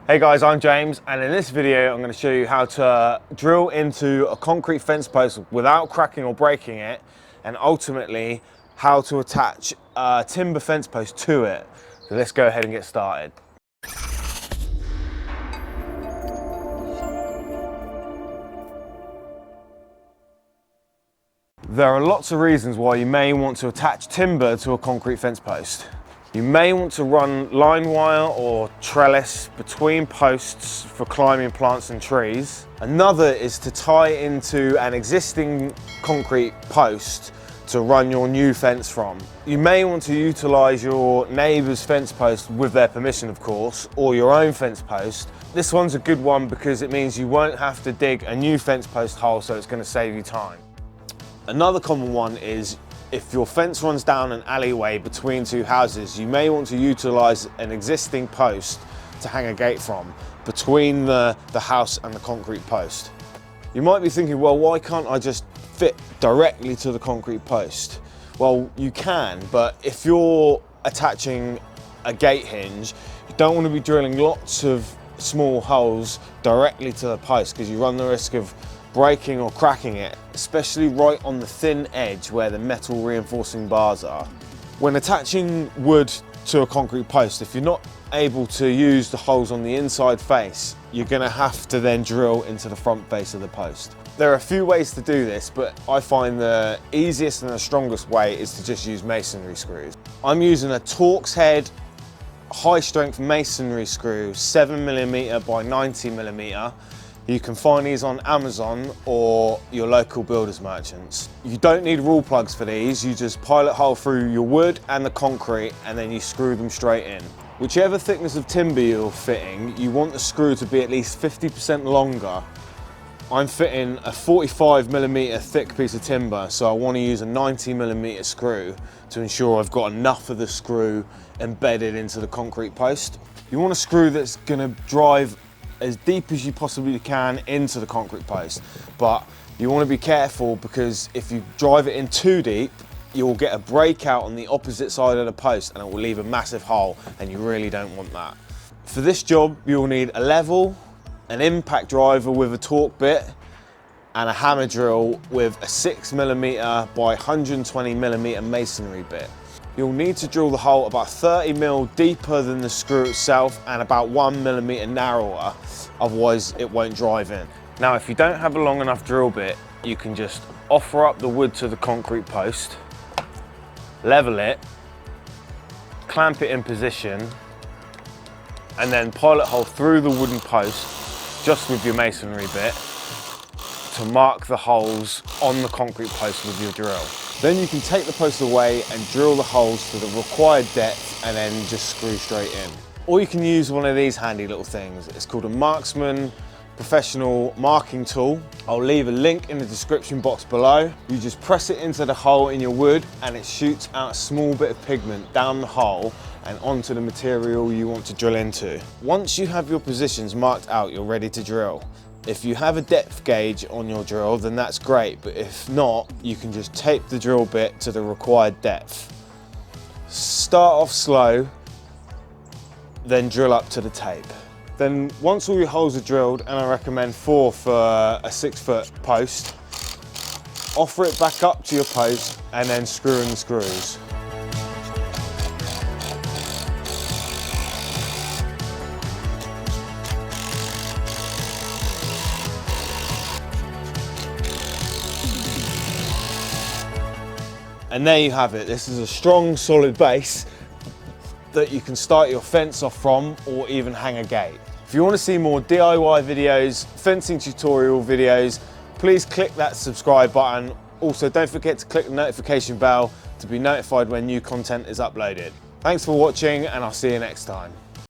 Hey guys, I'm James, and in this video I'm going to show you how to drill into a concrete fence post without cracking or breaking it, and ultimately how to attach a timber fence post to it. So let's go ahead and get started. There are lots of reasons why you may want to attach timber to a concrete fence post. You may want to run line wire or trellis between posts for climbing plants and trees. Another is to tie into an existing concrete post to run your new fence from. You may want to utilise your neighbour's fence post with their permission, of course, or your own fence post. This one's a good one because it means you won't have to dig a new fence post hole, so it's going to save you time. Another common one is if your fence runs down an alleyway between two houses, you may want to utilise an existing post to hang a gate from between the house and the concrete post. You might be thinking, well, why can't I just fit directly to the concrete post? Well, you can, but if you're attaching a gate hinge, you don't want to be drilling lots of small holes directly to the post because you run the risk of breaking or cracking it, especially right on the thin edge where the metal reinforcing bars are. When attaching wood to a concrete post, if you're not able to use the holes on the inside face, you're going to have to then drill into the front face of the post. There are a few ways to do this, but I find the easiest and the strongest way is to just use masonry screws. I'm using a Torx head high strength masonry screw, 7mm by 90mm. You can find these on Amazon or your local builders merchants. You don't need rule plugs for these, you just pilot hole through your wood and the concrete and then you screw them straight in. Whichever thickness of timber you're fitting, you want the screw to be at least 50% longer. I'm fitting a 45mm thick piece of timber, so I want to use a 90mm screw to ensure I've got enough of the screw embedded into the concrete post. You want a screw that's going to drive as deep as you possibly can into the concrete post, but you want to be careful because if you drive it in too deep, you'll get a breakout on the opposite side of the post and it will leave a massive hole, and you really don't want that. For this job, you'll need a level, an impact driver with a torque bit, and a hammer drill with a 6mm by 120mm masonry bit. You'll need to drill the hole about 30mm deeper than the screw itself and about 1mm narrower, otherwise it won't drive in. Now, if you don't have a long enough drill bit, you can just offer up the wood to the concrete post, level it, clamp it in position, and then pilot hole through the wooden post just with your masonry bit to mark the holes on the concrete post with your drill. Then you can take the post away and drill the holes to the required depth and then just screw straight in. Or you can use one of these handy little things. It's called a Marksman professional marking tool. I'll leave a link in the description box below. You just press it into the hole in your wood and it shoots out a small bit of pigment down the hole and onto the material you want to drill into. Once you have your positions marked out, you're ready to drill. If you have a depth gauge on your drill, then that's great, but if not, you can just tape the drill bit to the required depth. Start off slow, then drill up to the tape. Then once all your holes are drilled, and I recommend 4 for a 6-foot post, offer it back up to your post and then screw in the screws. And there you have it. This is a strong, solid base that you can start your fence off from or even hang a gate. If you want to see more DIY videos, fencing tutorial videos, please click that subscribe button. Also, don't forget to click the notification bell to be notified when new content is uploaded. Thanks for watching, and I'll see you next time.